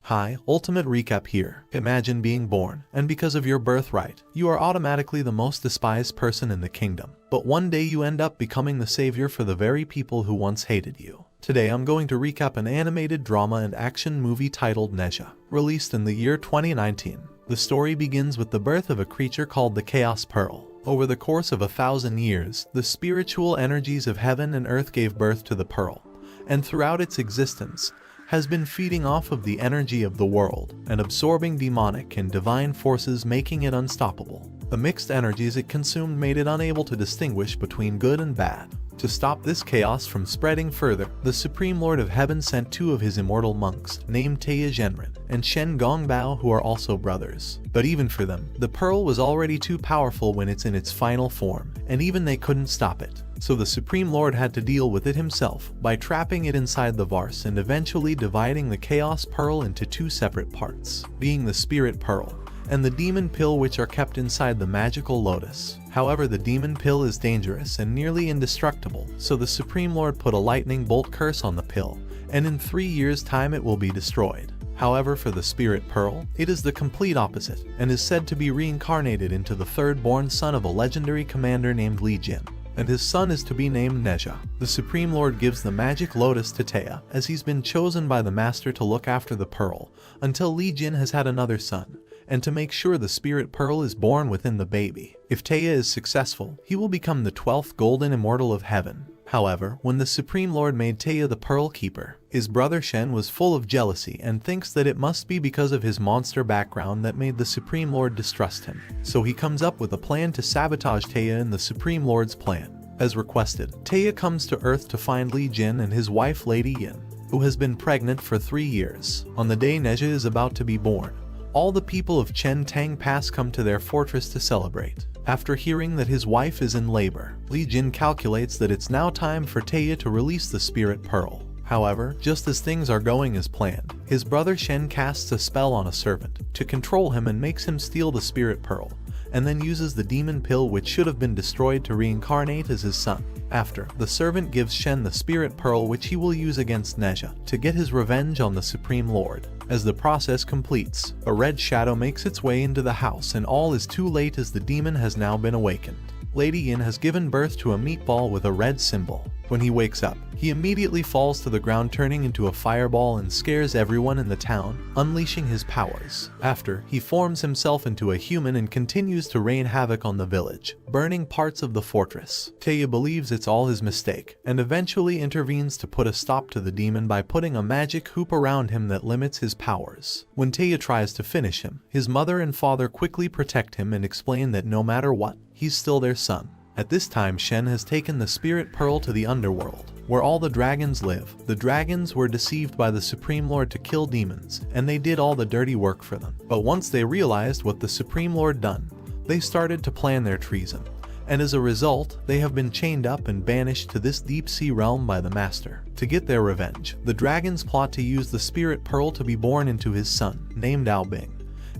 Hi, ultimate recap here. Imagine being born, and because of your birthright, you are automatically the most despised person in the kingdom. But one day you end up becoming the savior for the very people who once hated you. Today I'm going to recap an animated drama and action movie titled Nezha, released in the year 2019. The story begins with the birth of a creature called the Chaos Pearl. Over the course of 1,000 years, the spiritual energies of heaven and earth gave birth to the pearl, and throughout its existence, has been feeding off of the energy of the world and absorbing demonic and divine forces, making it unstoppable. The mixed energies it consumed made it unable to distinguish between good and bad. To stop this chaos from spreading further, the Supreme Lord of Heaven sent two of his immortal monks, named Taya Zhenren and Shen Gongbao, who are also brothers. But even for them, the pearl was already too powerful when it's in its final form, and even they couldn't stop it. So the Supreme Lord had to deal with it himself by trapping it inside the vase and eventually dividing the Chaos Pearl into two separate parts, being the Spirit Pearl and the Demon Pill, which are kept inside the Magical Lotus. However, the Demon Pill is dangerous and nearly indestructible, so the Supreme Lord put a lightning bolt curse on the pill, and in 3 years' time it will be destroyed. However, for the Spirit Pearl, it is the complete opposite, and is said to be reincarnated into the third-born son of a legendary commander named Li Jin, and his son is to be named Nezha. The Supreme Lord gives the magic lotus to Taya, as he's been chosen by the master to look after the pearl until Li Jin has had another son, and to make sure the Spirit Pearl is born within the baby. If Taya is successful, he will become the 12th golden immortal of heaven. However, when the Supreme Lord made Taya the Pearl Keeper, his brother Shen was full of jealousy and thinks that it must be because of his monster background that made the Supreme Lord distrust him. So he comes up with a plan to sabotage Taya in the Supreme Lord's plan. As requested, Taya comes to Earth to find Li Jin and his wife Lady Yin, who has been pregnant for 3 years. On the day Nezha is about to be born, all the people of Chen Tang Pass come to their fortress to celebrate. After hearing that his wife is in labor, Li Jin calculates that it's now time for Taya to release the Spirit Pearl. However, just as things are going as planned, his brother Shen casts a spell on a servant to control him and makes him steal the Spirit Pearl, and then uses the Demon Pill, which should have been destroyed, to reincarnate as his son. After, the servant gives Shen the Spirit Pearl, which he will use against Nezha to get his revenge on the Supreme Lord. As the process completes, a red shadow makes its way into the house, and all is too late as the demon has now been awakened. Lady Yin has given birth to a meatball with a red symbol. When he wakes up, he immediately falls to the ground, turning into a fireball and scares everyone in the town, unleashing his powers. After, he forms himself into a human and continues to rain havoc on the village, burning parts of the fortress. Taya believes it's all his mistake, and eventually intervenes to put a stop to the demon by putting a magic hoop around him that limits his powers. When Taya tries to finish him, his mother and father quickly protect him and explain that no matter what, he's still their son. At this time, Shen has taken the Spirit Pearl to the underworld, where all the dragons live. The dragons were deceived by the Supreme Lord to kill demons, and they did all the dirty work for them. But once they realized what the Supreme Lord done, they started to plan their treason, and as a result, they have been chained up and banished to this deep sea realm by the master. To get their revenge, the dragons plot to use the Spirit Pearl to be born into his son, named Aobing,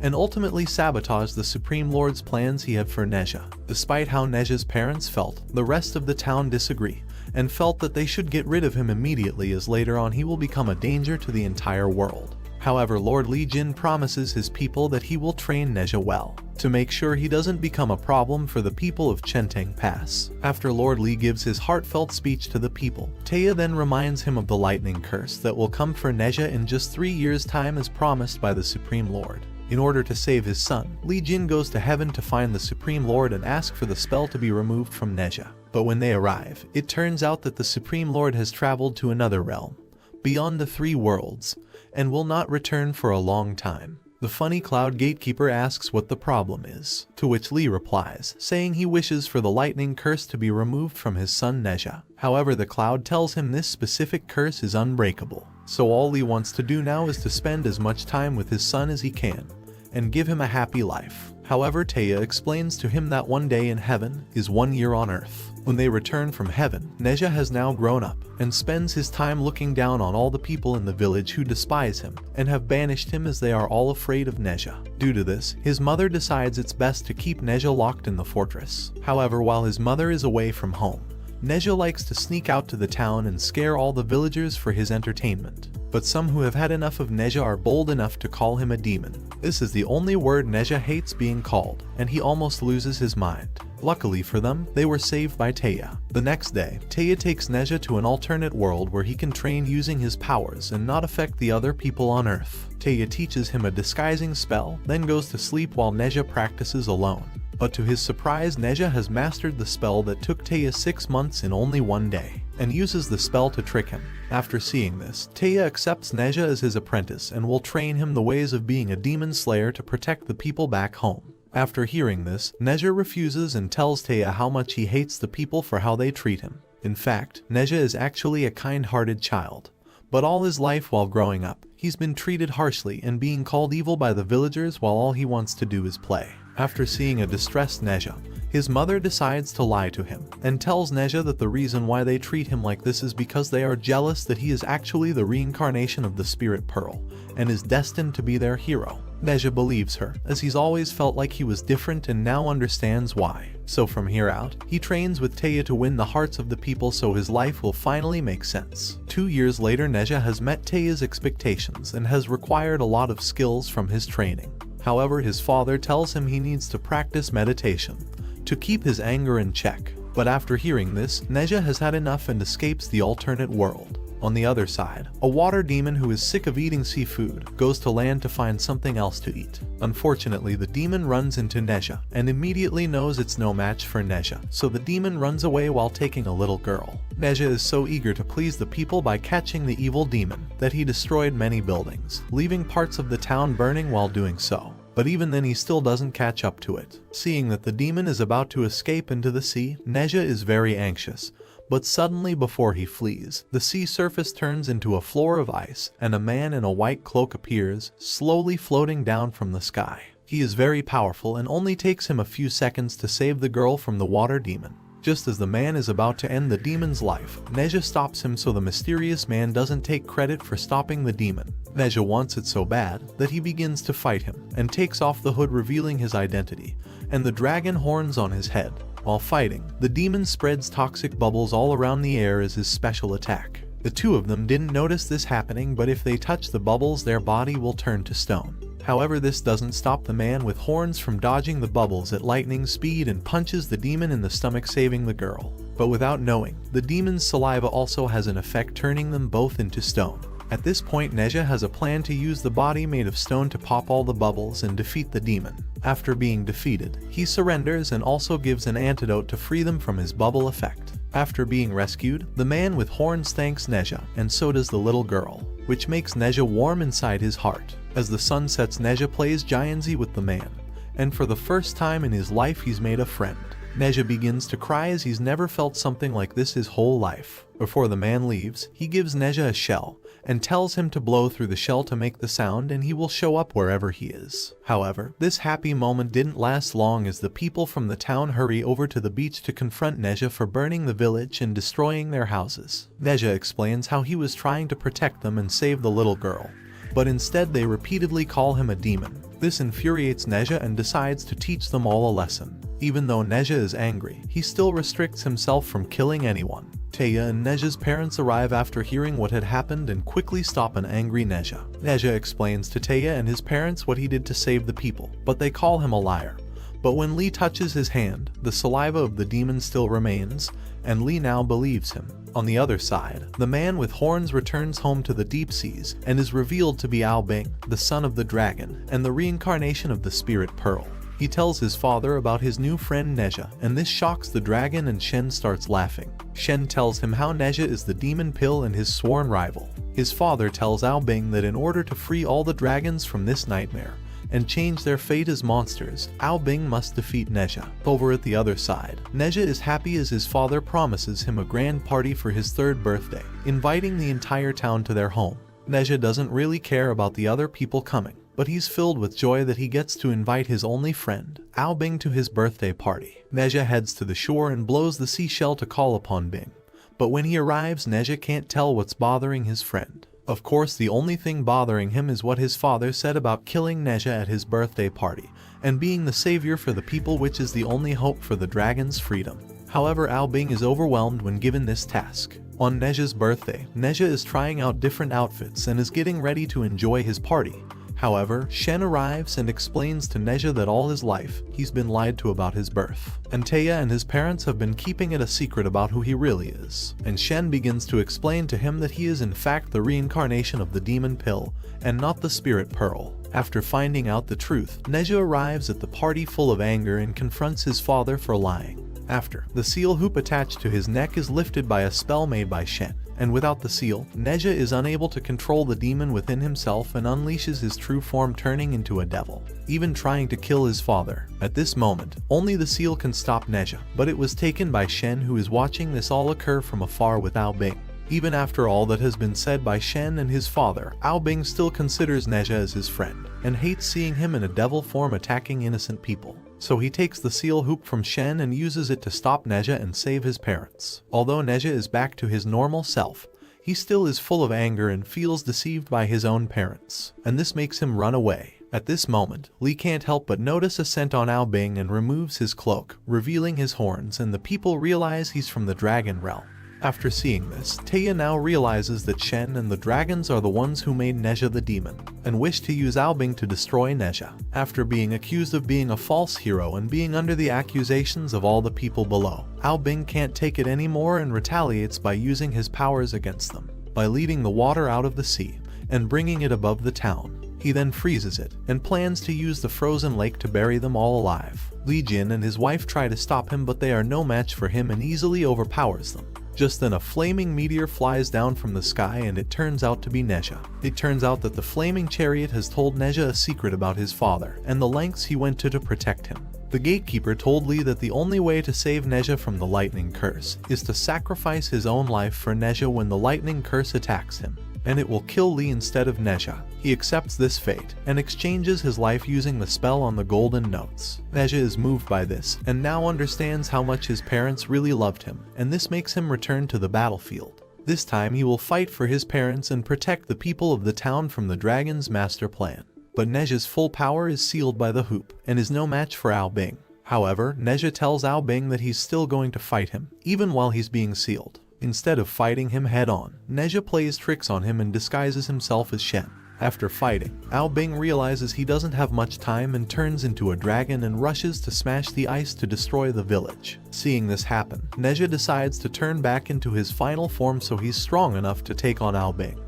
and ultimately sabotage the Supreme Lord's plans he had for Nezha. Despite how Nezha's parents felt, the rest of the town disagree, and felt that they should get rid of him immediately, as later on he will become a danger to the entire world. However, Lord Li Jin promises his people that he will train Nezha well, to make sure he doesn't become a problem for the people of Chentang Pass. After Lord Li gives his heartfelt speech to the people, Taya then reminds him of the lightning curse that will come for Nezha in just 3 years' time as promised by the Supreme Lord. In order to save his son, Li Jin goes to heaven to find the Supreme Lord and ask for the spell to be removed from Nezha. But when they arrive, it turns out that the Supreme Lord has traveled to another realm, beyond the 3 worlds, and will not return for a long time. The funny Cloud Gatekeeper asks what the problem is, to which Li replies, saying he wishes for the lightning curse to be removed from his son Nezha. However, the Cloud tells him this specific curse is unbreakable, so all Li wants to do now is to spend as much time with his son as he can, and give him a happy life. However, Taya explains to him that one day in heaven is 1 year on earth. When they return from heaven, Nezha has now grown up, and spends his time looking down on all the people in the village who despise him, and have banished him as they are all afraid of Nezha. Due to this, his mother decides it's best to keep Nezha locked in the fortress. However, while his mother is away from home, Nezha likes to sneak out to the town and scare all the villagers for his entertainment. but some who have had enough of Neja are bold enough to call him a demon. This is the only word Neja hates being called, and he almost loses his mind. Luckily for them, they were saved by Taya. The next day, Taya takes Neja to an alternate world where he can train using his powers and not affect the other people on Earth. Taya teaches him a disguising spell, then goes to sleep while Neja practices alone. But to his surprise, Neja has mastered the spell that took Taya 6 months in only 1 day, and uses the spell to trick him. After seeing this, Taya accepts Neja as his apprentice and will train him the ways of being a demon slayer to protect the people back home. After hearing this, Neja refuses and tells Taya how much he hates the people for how they treat him. In fact, Neja is actually a kind-hearted child. But all his life while growing up, he's been treated harshly and being called evil by the villagers while all he wants to do is play. After seeing a distressed Neja, his mother decides to lie to him and tells Neja that the reason why they treat him like this is because they are jealous that he is actually the reincarnation of the Spirit Pearl and is destined to be their hero. Neja believes her, as he's always felt like he was different and now understands why. So from here out, he trains with Taya to win the hearts of the people so his life will finally make sense. 2 years later, Neja has met Taya's expectations and has required a lot of skills from his training. However, his father tells him he needs to practice meditation to keep his anger in check. But after hearing this, Neja has had enough and escapes the alternate world. On the other side, a water demon who is sick of eating seafood goes to land to find something else to eat. Unfortunately, the demon runs into Neja and immediately knows it's no match for Neja, so the demon runs away while taking a little girl. Neja is so eager to please the people by catching the evil demon that he destroyed many buildings, leaving parts of the town burning while doing so. But even then he still doesn't catch up to it. Seeing that the demon is about to escape into the sea, Neja is very anxious. But suddenly before he flees, the sea surface turns into a floor of ice, and a man in a white cloak appears, slowly floating down from the sky. He is very powerful and only takes him a few seconds to save the girl from the water demon. Just as the man is about to end the demon's life, Neja stops him so the mysterious man doesn't take credit for stopping the demon. Neja wants it so bad that he begins to fight him and takes off the hood revealing his identity and the dragon horns on his head. While fighting, the demon spreads toxic bubbles all around the air as his special attack. The two of them didn't notice this happening, but if they touch the bubbles, their body will turn to stone. However, this doesn't stop the man with horns from dodging the bubbles at lightning speed and punches the demon in the stomach, saving the girl. But without knowing, the demon's saliva also has an effect, turning them both into stone. At this point, Neja has a plan to use the body made of stone to pop all the bubbles and defeat the demon. After being defeated, he surrenders and also gives an antidote to free them from his bubble effect. After being rescued, the man with horns thanks Neja, and so does the little girl, which makes Neja warm inside his heart. As the sun sets, Neja plays Gianzi with the man, and for the first time in his life he's made a friend. Neja begins to cry as he's never felt something like this his whole life. Before the man leaves, he gives Neja a shell and tells him to blow through the shell to make the sound and he will show up wherever he is. However, this happy moment didn't last long as the people from the town hurry over to the beach to confront Neja for burning the village and destroying their houses. Neja explains how he was trying to protect them and save the little girl, but instead they repeatedly call him a demon. This infuriates Neja and decides to teach them all a lesson. Even though Neja is angry, he still restricts himself from killing anyone. Taya and Neja's parents arrive after hearing what had happened and quickly stop an angry Neja. Neja explains to Taya and his parents what he did to save the people, but they call him a liar. But when Lee touches his hand, the saliva of the demon still remains, and Lee now believes him. On the other side, the man with horns returns home to the deep seas and is revealed to be Ao Bing, the son of the dragon, and the reincarnation of the Spirit Pearl. He tells his father about his new friend Neja, and this shocks the dragon and Shen starts laughing. Shen tells him how Neja is the demon pill and his sworn rival. His father tells Ao Bing that in order to free all the dragons from this nightmare and change their fate as monsters, Ao Bing must defeat Neja. Over at the other side, Neja is happy as his father promises him a grand party for his 3rd birthday, inviting the entire town to their home. Neja doesn't really care about the other people coming, but he's filled with joy that he gets to invite his only friend, Ao Bing, to his birthday party. Neja heads to the shore and blows the seashell to call upon Bing, but when he arrives, Neja can't tell what's bothering his friend. Of course, the only thing bothering him is what his father said about killing Neja at his birthday party and being the savior for the people, which is the only hope for the dragon's freedom. However, Ao Bing is overwhelmed when given this task. On Neja's birthday, Neja is trying out different outfits and is getting ready to enjoy his party. However, Shen arrives and explains to Neja that all his life, he's been lied to about his birth. And Taya and his parents have been keeping it a secret about who he really is. And Shen begins to explain to him that he is in fact the reincarnation of the demon pill, and not the spirit pearl. After finding out the truth, Neja arrives at the party full of anger and confronts his father for lying. After, the seal hoop attached to his neck is lifted by a spell made by Shen. And without the seal, Neja is unable to control the demon within himself and unleashes his true form, turning into a devil, even trying to kill his father. At this moment, only the seal can stop Neja, but it was taken by Shen, who is watching this all occur from afar with Ao Bing. Even after all that has been said by Shen and his father, Ao Bing still considers Neja as his friend, and hates seeing him in a devil form attacking innocent people. So he takes the seal hoop from Shen and uses it to stop Neja and save his parents. Although Neja is back to his normal self, he still is full of anger and feels deceived by his own parents, and this makes him run away. At this moment, Lee can't help but notice a scent on Ao Bing and removes his cloak, revealing his horns, and the people realize he's from the dragon realm. After seeing this, Taya now realizes that Shen and the dragons are the ones who made Neja the demon, and wish to use Ao Bing to destroy Neja. After being accused of being a false hero and being under the accusations of all the people below, Ao Bing can't take it anymore and retaliates by using his powers against them, by leading the water out of the sea and bringing it above the town. He then freezes it, and plans to use the frozen lake to bury them all alive. Li Jin and his wife try to stop him, but they are no match for him and easily overpowers them. Just then a flaming meteor flies down from the sky and it turns out to be Neja. It turns out that the flaming chariot has told Neja a secret about his father and the lengths he went to protect him. The gatekeeper told Lee that the only way to save Neja from the lightning curse is to sacrifice his own life for Neja when the lightning curse attacks him, and it will kill Lee instead of Neja. He accepts this fate and exchanges his life using the spell on the golden notes. Neja is moved by this and now understands how much his parents really loved him, and this makes him return to the battlefield. This time he will fight for his parents and protect the people of the town from the dragon's master plan. But Neja's full power is sealed by the hoop and is no match for Ao Bing. However, Neja tells Ao Bing that he's still going to fight him, even while he's being sealed. Instead of fighting him head-on, Neja plays tricks on him and disguises himself as Shen. After fighting, Ao Bing realizes he doesn't have much time and turns into a dragon and rushes to smash the ice to destroy the village. Seeing this happen, Neja decides to turn back into his final form so he's strong enough to take on Ao Bing.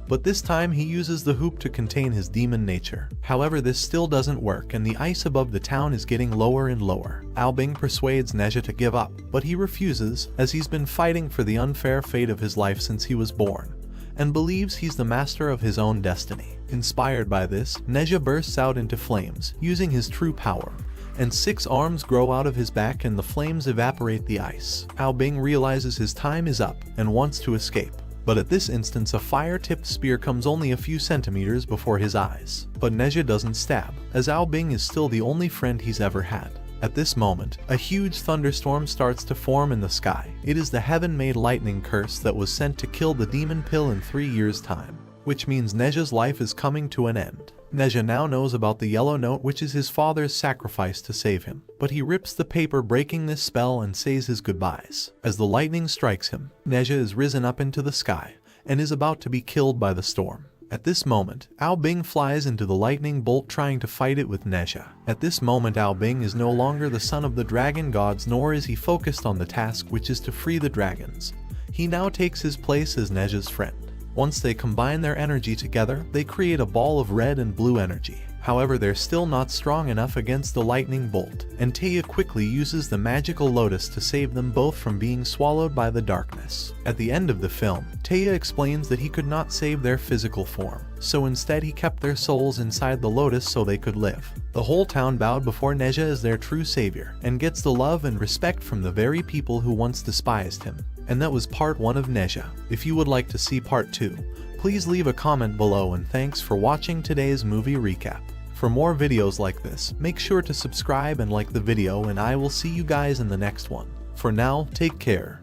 But this time he uses the hoop to contain his demon nature. However, this still doesn't work and the ice above the town is getting lower and lower. Ao Bing persuades Neja to give up, but he refuses, as he's been fighting for the unfair fate of his life since he was born, and believes he's the master of his own destiny. Inspired by this, Neja bursts out into flames, using his true power, and 6 arms grow out of his back and the flames evaporate the ice. Ao Bing realizes his time is up and wants to escape. But at this instance a fire-tipped spear comes only a few centimeters before his eyes. But Neja doesn't stab, as Ao Bing is still the only friend he's ever had. At this moment, a huge thunderstorm starts to form in the sky. It is the heaven-made lightning curse that was sent to kill the demon pill in 3 years' time, which means Neja's life is coming to an end. Neja now knows about the yellow note, which is his father's sacrifice to save him, but he rips the paper, breaking this spell, and says his goodbyes. As the lightning strikes him, Neja is risen up into the sky and is about to be killed by the storm. At this moment, Ao Bing flies into the lightning bolt trying to fight it with Neja. At this moment Ao Bing is no longer the son of the dragon gods, nor is he focused on the task, which is to free the dragons. He now takes his place as Neja's friend. Once they combine their energy together, they create a ball of red and blue energy. However, they're still not strong enough against the lightning bolt, and Taya quickly uses the magical lotus to save them both from being swallowed by the darkness. At the end of the film, Taya explains that he could not save their physical form, so instead he kept their souls inside the lotus so they could live. The whole town bowed before Neja as their true savior, and gets the love and respect from the very people who once despised him. And that was part 1 of Neja. If you would like to see part 2, please leave a comment below, and thanks for watching today's movie recap. For more videos like this, make sure to subscribe and like the video, and I will see you guys in the next one. For now, take care.